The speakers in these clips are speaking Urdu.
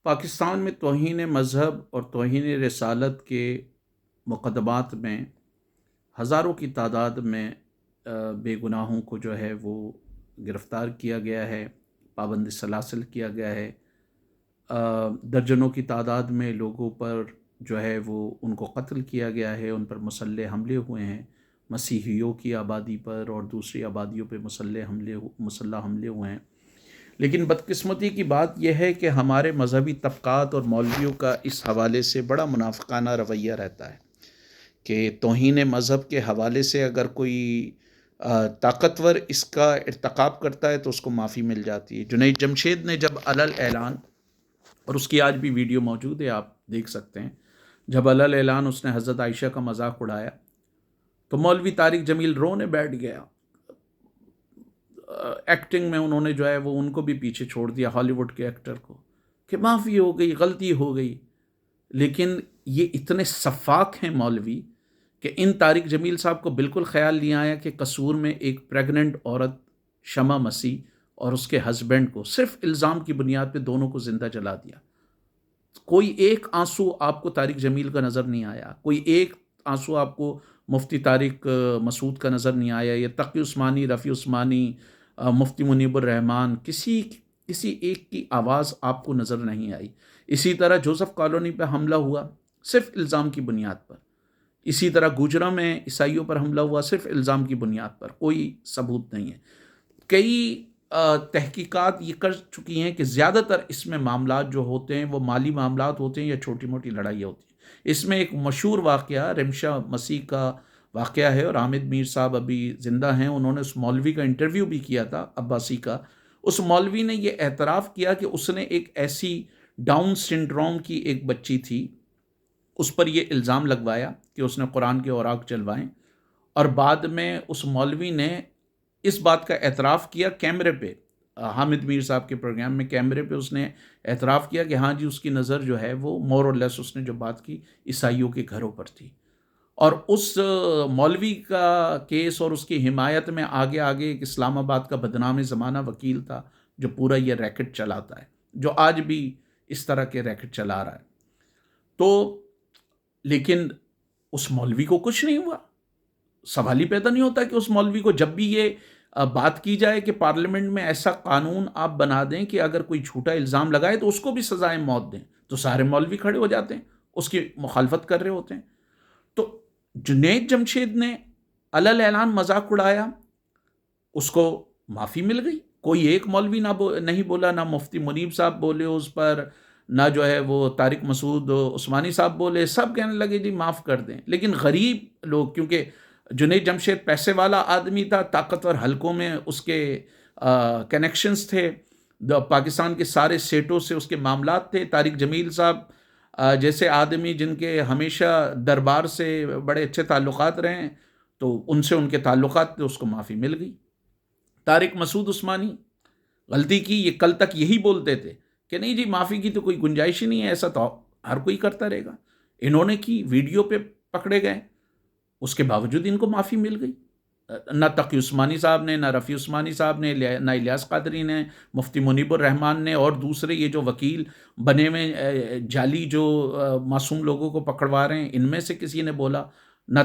پاکستان میں توہین مذہب اور توہین رسالت کے مقدمات میں ہزاروں کی تعداد میں بے گناہوں کو جو ہے وہ گرفتار کیا گیا ہے، پابند سلاسل کیا گیا ہے۔ درجنوں کی تعداد میں لوگوں پر جو ہے وہ ان کو قتل کیا گیا ہے، ان پر مسلح حملے ہوئے ہیں، مسیحیوں کی آبادی پر اور دوسری آبادیوں پہ مسلح حملے ہوئے ہیں۔ لیکن بدقسمتی کی بات یہ ہے کہ ہمارے مذہبی طبقات اور مولویوں کا اس حوالے سے بڑا منافقانہ رویہ رہتا ہے کہ توہین مذہب کے حوالے سے اگر کوئی طاقتور اس کا ارتکاب کرتا ہے تو اس کو معافی مل جاتی ہے۔ جنید جمشید نے جب علل اعلان، اور اس کی آج بھی ویڈیو موجود ہے، آپ دیکھ سکتے ہیں، جب علل اعلان اس نے حضرت عائشہ کا مذاق اڑایا تو مولوی طارق جمیل رونے بیٹھ گیا۔ ایکٹنگ میں انہوں نے جو ہے وہ ان کو بھی پیچھے چھوڑ دیا، ہالی ووڈ کے ایکٹر کو، کہ معافی ہو گئی، غلطی ہو گئی۔ لیکن یہ اتنے سفاک ہیں مولوی کہ ان طارق جمیل صاحب کو بالکل خیال نہیں آیا کہ قصور میں ایک پریگننٹ عورت شمع مسیح اور اس کے ہسبینڈ کو صرف الزام کی بنیاد پہ دونوں کو زندہ جلا دیا۔ کوئی ایک آنسو آپ کو طارق جمیل کا نظر نہیں آیا، کوئی ایک آنسو آپ کو مفتی طارق مسعود کا نظر نہیں آیا، یا تقی عثمانی، رفیع عثمانی، مفتی منیب الرحمان، کسی ایک کی آواز آپ کو نظر نہیں آئی۔ اسی طرح جوزف کالونی پہ حملہ ہوا صرف الزام کی بنیاد پر، اسی طرح گوجرا میں عیسائیوں پر حملہ ہوا صرف الزام کی بنیاد پر، کوئی ثبوت نہیں ہے۔ کئی تحقیقات یہ کر چکی ہیں کہ زیادہ تر اس میں معاملات جو ہوتے ہیں وہ مالی معاملات ہوتے ہیں یا چھوٹی موٹی لڑائیاں ہوتی ہیں۔ اس میں ایک مشہور واقعہ رمشا مسیح کا واقعہ ہے، اور حامد میر صاحب ابھی زندہ ہیں، انہوں نے اس مولوی کا انٹرویو بھی کیا تھا، عباسی کا۔ اس مولوی نے یہ اعتراف کیا کہ اس نے ایک ایسی ڈاؤن سنڈروم کی ایک بچی تھی، اس پر یہ الزام لگوایا کہ اس نے قرآن کے اوراق جلوائیں، اور بعد میں اس مولوی نے اس بات کا اعتراف کیا کیمرے پہ، حامد میر صاحب کے پروگرام میں کیمرے پہ اس نے اعتراف کیا کہ ہاں جی اس کی نظر جو ہے وہ مور اور لیس، اس نے جو بات کی، عیسائیوں کے گھروں پر تھی۔ اور اس مولوی کا کیس اور اس کی حمایت میں آگے ایک اسلام آباد کا بدنام زمانہ وکیل تھا جو پورا یہ ریکٹ چلاتا ہے، جو آج بھی اس طرح کے ریکٹ چلا رہا ہے۔ تو لیکن اس مولوی کو کچھ نہیں ہوا۔ سوال ہی پیدا نہیں ہوتا کہ اس مولوی کو، جب بھی یہ بات کی جائے کہ پارلیمنٹ میں ایسا قانون آپ بنا دیں کہ اگر کوئی جھوٹا الزام لگائے تو اس کو بھی سزائے موت دیں، تو سارے مولوی کھڑے ہو جاتے ہیں، اس کی مخالفت کر رہے ہوتے ہیں۔ تو جنید جمشید نے علل اعلان مذاق اڑایا، اس کو معافی مل گئی، کوئی ایک مولوی نہیں بولا، نہ مفتی منیب صاحب بولے اس پر، نہ جو ہے وہ طارق مسعود عثمانی صاحب بولے، سب کہنے لگے جی معاف کر دیں۔ لیکن غریب لوگ، کیونکہ جنید جمشید پیسے والا آدمی تھا، طاقتور حلقوں میں اس کے کنیکشنز تھے، پاکستان کے سارے سیٹوں سے اس کے معاملات تھے۔ طارق جمیل صاحب جیسے آدمی جن کے ہمیشہ دربار سے بڑے اچھے تعلقات رہے ہیں، تو ان سے ان کے تعلقات تھے، اس کو معافی مل گئی۔ طارق مسعود عثمانی غلطی کی، یہ کل تک یہی بولتے تھے کہ نہیں جی معافی کی تو کوئی گنجائش ہی نہیں ہے، ایسا تو ہر کوئی کرتا رہے گا۔ انہوں نے کی، ویڈیو پہ پکڑے گئے، اس کے باوجود ان کو معافی مل گئی۔ نہ تقی عثمانی صاحب نے، نہ رفیع عثمانی صاحب نے، نہ الیاس قادری نے، مفتی منیب الرحمان نے، اور دوسرے یہ جو وکیل بنے ہوئے جعلی جو معصوم لوگوں کو پکڑوا رہے ہیں، ان میں سے کسی نے بولا، نہ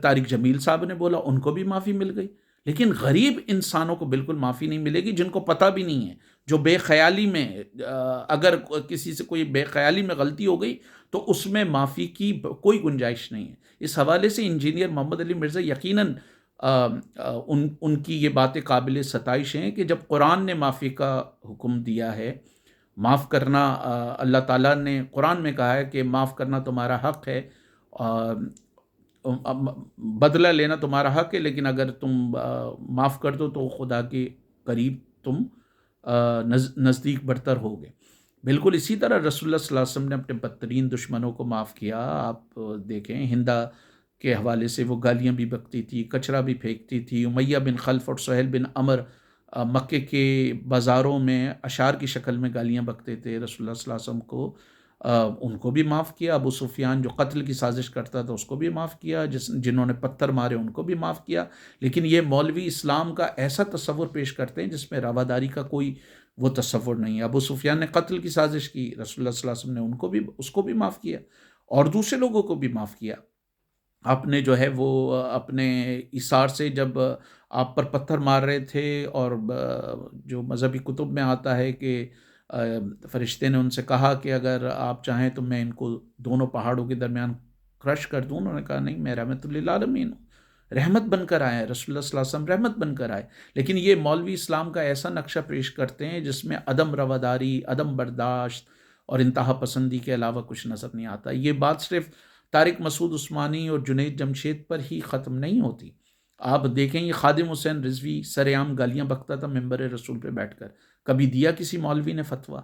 طارق جمیل صاحب نے بولا، ان کو بھی معافی مل گئی۔ لیکن غریب انسانوں کو بالکل معافی نہیں ملے گی، جن کو پتہ بھی نہیں ہے، جو بے خیالی میں، اگر کسی سے کوئی بے خیالی میں غلطی ہو گئی تو اس میں معافی کی کوئی گنجائش نہیں ہے۔ اس حوالے سے انجینئر محمد علی مرزا یقیناً ان کی یہ باتیں قابل ستائش ہیں کہ جب قرآن نے معافی کا حکم دیا ہے، معاف کرنا، اللہ تعالیٰ نے قرآن میں کہا ہے کہ معاف کرنا تمہارا حق ہے، بدلہ لینا تمہارا حق ہے، لیکن اگر تم معاف کر دو تو خدا کے قریب تم نزدیک برتر ہوگے۔ بالکل اسی طرح رسول اللہ صلی اللہ علیہ وسلم نے اپنے بدترین دشمنوں کو معاف کیا۔ آپ دیکھیں ہندا کے حوالے سے وہ گالیاں بھی بکتی تھی، کچرا بھی پھینکتی تھی۔ امیہ بن خلف اور سہیل بن عمر مکے کے بازاروں میں اشعار کی شکل میں گالیاں بکتے تھے رسول اللہ صلی اللہ علیہ وسلم کو، ان کو بھی معاف کیا۔ ابو سفیان جو قتل کی سازش کرتا تھا اس کو بھی معاف کیا، جنہوں نے پتھر مارے ان کو بھی معاف کیا۔ لیکن یہ مولوی اسلام کا ایسا تصور پیش کرتے ہیں جس میں رواداری کا کوئی وہ تصور نہیں ہے۔ ابو سفیان نے قتل کی سازش کی، رسول اللہ صلی اللہ علیہ وسلم نے اس کو بھی معاف کیا اور دوسرے لوگوں کو بھی معاف کیا۔ آپ نے جو ہے وہ اپنے ایثار سے جب آپ پر پتھر مار رہے تھے، اور جو مذہبی کتب میں آتا ہے کہ فرشتے نے ان سے کہا کہ اگر آپ چاہیں تو میں ان کو دونوں پہاڑوں کے درمیان کرش کر دوں، انہوں نے کہا نہیں، میں رحمت للعالمین ہوں، رحمت بن کر آئے ہیں، رسول اللہ صلی اللہ علیہ وسلم رحمت بن کر آئے۔ لیکن یہ مولوی اسلام کا ایسا نقشہ پیش کرتے ہیں جس میں عدم رواداری، عدم برداشت اور انتہا پسندی کے علاوہ کچھ نظر نہیں آتا۔ یہ بات صرف طارق مسعود عثمانی اور جنید جمشید پر ہی ختم نہیں ہوتی۔ آپ دیکھیں، یہ خادم حسین رضوی سر عام گالیاں بکتا تھا ممبر رسول پہ بیٹھ کر، کبھی دیا کسی مولوی نے فتویٰ؟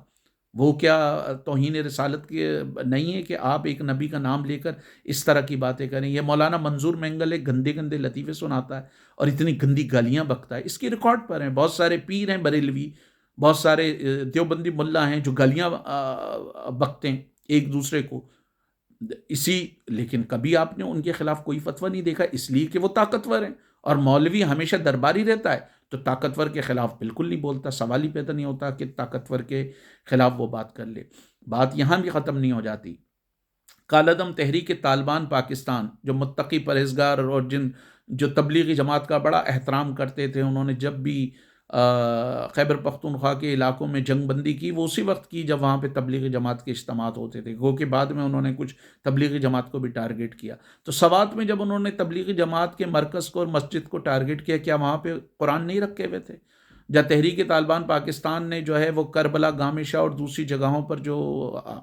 وہ کیا توہین رسالت کے نہیں ہے کہ آپ ایک نبی کا نام لے کر اس طرح کی باتیں کریں؟ یہ مولانا منظور مینگل ایک گندے گندے لطیفے سناتا ہے اور اتنی گندی گالیاں بکتا ہے، اس کی ریکارڈ پر ہیں، بہت سارے پیر ہیں بریلوی، بہت سارے دیوبندی ملا ہیں جو گالیاں بکتے ہیں ایک دوسرے کو، لیکن کبھی آپ نے ان کے خلاف کوئی فتویٰ نہیں دیکھا، اس لیے کہ وہ طاقتور ہیں، اور مولوی ہمیشہ درباری رہتا ہے تو طاقتور کے خلاف بالکل نہیں بولتا، سوال ہی پیدا نہیں ہوتا کہ طاقتور کے خلاف وہ بات کر لے۔ بات یہاں بھی ختم نہیں ہو جاتی۔ کالعدم تحریک طالبان پاکستان، جو متقی پرہیزگار اور جو تبلیغی جماعت کا بڑا احترام کرتے تھے، انہوں نے جب بھی خیبر پختونخوا کے علاقوں میں جنگ بندی کی، وہ اسی وقت کی جب وہاں پہ تبلیغی جماعت کے اجتماعات ہوتے تھے، گو کہ بعد میں انہوں نے کچھ تبلیغی جماعت کو بھی ٹارگٹ کیا۔ تو سوات میں جب انہوں نے تبلیغی جماعت کے مرکز کو اور مسجد کو ٹارگٹ کیا، کیا وہاں پہ قرآن نہیں رکھے ہوئے تھے؟ جب تحریک طالبان پاکستان نے جو ہے وہ کربلا، گامشہ اور دوسری جگہوں پر جو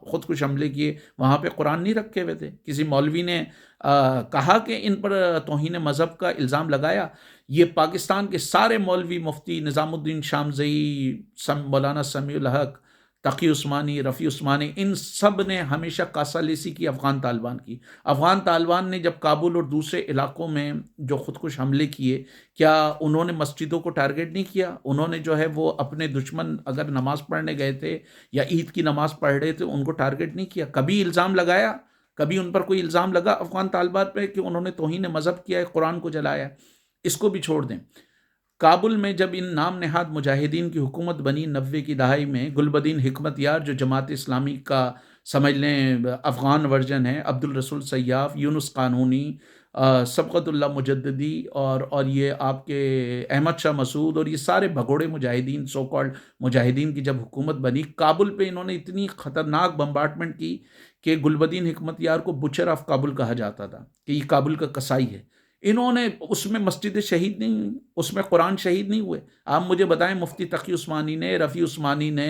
خودکش حملے کیے، وہاں پہ قرآن نہیں رکھے ہوئے تھے؟ کسی مولوی نے کہا کہ ان پر توہین مذہب کا الزام لگایا؟ یہ پاکستان کے سارے مولوی، مفتی نظام الدین شامزئی، مولانا سمیع الحق، تقی عثمانی، رفیع عثمانی، ان سب نے ہمیشہ کاسالیسی کی افغان طالبان کی۔ افغان طالبان نے جب کابل اور دوسرے علاقوں میں جو خودکش حملے کیے، کیا انہوں نے مسجدوں کو ٹارگٹ نہیں کیا؟ انہوں نے جو ہے وہ اپنے دشمن اگر نماز پڑھنے گئے تھے یا عید کی نماز پڑھ رہے تھے، ان کو ٹارگٹ نہیں کیا؟ کبھی الزام لگایا؟ کبھی ان پر کوئی الزام لگا افغان طالبان پہ کہ انہوں نے توہین مذہب کیا ہے، قرآن کو جلایا؟ اس کو بھی چھوڑ دیں۔ کابل میں جب ان نام نہاد مجاہدین کی حکومت بنی 90 کی دہائی میں، گلبدین حکمت یار جو جماعت اسلامی کا سمجھ لیں افغان ورژن ہے، عبد الرسول سیاف، یونس قانونی، سبقت اللہ مجددی، اور یہ آپ کے احمد شاہ مسعود، اور یہ سارے بھگوڑے مجاہدین، سو کالڈ مجاہدین کی جب حکومت بنی، کابل پہ انہوں نے اتنی خطرناک بمبارٹمنٹ کی کہ گلبدین حکمت یار کو بچر آف کابل کہا جاتا تھا کہ یہ کابل کا قصائی ہے۔ انہوں نے اس میں مسجد شہید نہیں ہوئی، اس میں قرآن شہید نہیں ہوئے۔ آپ مجھے بتائیں، مفتی تقی عثمانی نے، رفیع عثمانی نے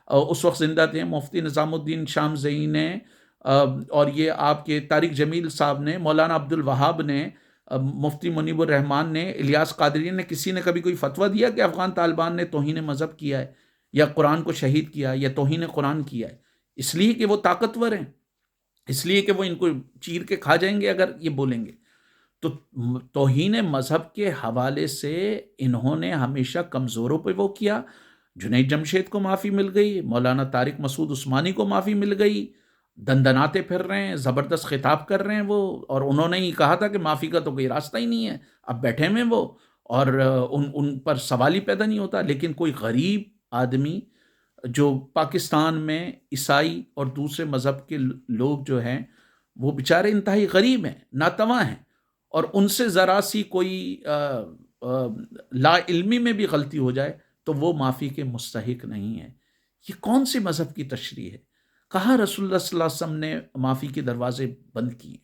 اس وقت زندہ تھے، مفتی نظام الدین شامزئی نے، اور یہ آپ کے طارق جمیل صاحب نے، مولانا عبد الوہاب نے، مفتی منیب الرحمان نے، الیاس قادری نے، کسی نے کبھی کوئی فتویٰ دیا کہ افغان طالبان نے توہین مذہب کیا ہے یا قرآن کو شہید کیا یا توہین قرآن کیا ہے؟ اس لیے کہ وہ طاقتور ہیں، اس لیے کہ وہ ان کو چیر کے کھا جائیں گے اگر یہ بولیں گے۔ تو توہین مذہب کے حوالے سے انہوں نے ہمیشہ کمزوروں پہ وہ کیا۔ جنید جمشید کو معافی مل گئی، مولانا طارق مسعود عثمانی کو معافی مل گئی، دندناتے پھر رہے ہیں، زبردست خطاب کر رہے ہیں وہ، اور انہوں نے ہی کہا تھا کہ معافی کا تو کوئی راستہ ہی نہیں ہے، اب بیٹھے ہوئے وہ، اور ان پر سوال ہی پیدا نہیں ہوتا۔ لیکن کوئی غریب آدمی جو پاکستان میں عیسائی اور دوسرے مذہب کے لوگ جو ہیں، وہ بیچارے انتہائی غریب ہیں، ناتواں ہیں، اور ان سے ذرا سی کوئی لا علمی میں بھی غلطی ہو جائے تو وہ معافی کے مستحق نہیں ہے۔ یہ کون سی مذہب کی تشریح ہے؟ کہاں رسول اللہ صلی اللہ علیہ وسلم نے معافی کے دروازے بند کیے؟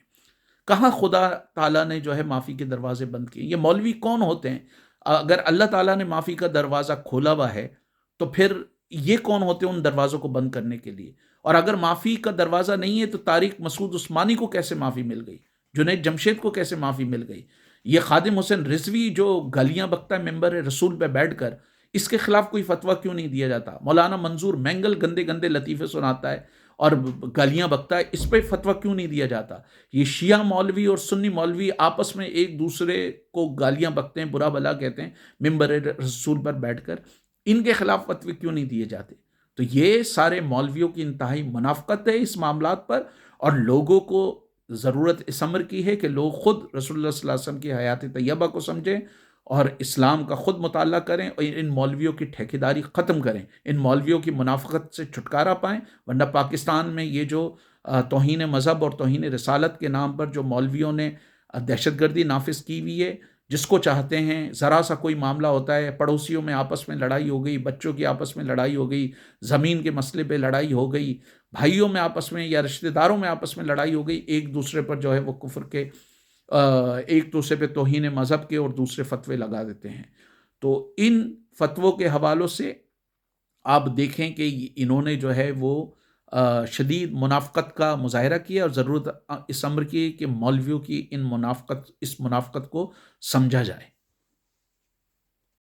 کہاں خدا تعالیٰ نے جو ہے معافی کے دروازے بند کیے؟ یہ مولوی کون ہوتے ہیں؟ اگر اللہ تعالیٰ نے معافی کا دروازہ کھولا ہوا ہے تو پھر یہ کون ہوتے ہیں ان دروازوں کو بند کرنے کے لیے؟ اور اگر معافی کا دروازہ نہیں ہے تو طارق مسعود عثمانی کو کیسے معافی مل گئی؟ جنید جمشید کو کیسے معافی مل گئی؟ یہ خادم حسین رضوی جو گالیاں بکتا ہے ممبر رسول پہ بیٹھ کر، اس کے خلاف کوئی فتویٰ کیوں نہیں دیا جاتا؟ مولانا منظور مینگل گندے گندے لطیفے سناتا ہے اور گالیاں بکتا ہے، اس پہ فتویٰ کیوں نہیں دیا جاتا؟ یہ شیعہ مولوی اور سنی مولوی آپس میں ایک دوسرے کو گالیاں بکتے ہیں، برا بھلا کہتے ہیں ممبر رسول پر بیٹھ کر، ان کے خلاف فتوے کیوں نہیں دیے جاتے؟ تو یہ سارے مولویوں کی انتہائی منافقت ہے اس معاملات پر، اور لوگوں کو ضرورت اس امر کی ہے کہ لوگ خود رسول اللہ صلی اللہ علیہ وسلم کی حیات طیبہ کو سمجھیں اور اسلام کا خود مطالعہ کریں اور ان مولویوں کی ٹھیکیداری ختم کریں، ان مولویوں کی منافقت سے چھٹکارا پائیں، ورنہ پاکستان میں یہ جو توہین مذہب اور توہین رسالت کے نام پر جو مولویوں نے دہشت گردی نافذ کی ہوئی ہے، جس کو چاہتے ہیں، ذرا سا کوئی معاملہ ہوتا ہے، پڑوسیوں میں آپس میں لڑائی ہو گئی، بچوں کی آپس میں لڑائی ہو گئی، زمین کے مسئلے پہ لڑائی ہو گئی، بھائیوں میں آپس میں یا رشتہ داروں میں آپس میں لڑائی ہو گئی، ایک دوسرے پر جو ہے وہ کفر کے ایک دوسرے پہ توہین مذہب کے اور دوسرے فتوے لگا دیتے ہیں۔ تو ان فتووں کے حوالوں سے آپ دیکھیں کہ انہوں نے جو ہے وہ شدید منافقت کا مظاہرہ کیا، اور ضرورت اس امر کی کہ مولویوں کی اس منافقت کو سمجھا جائے۔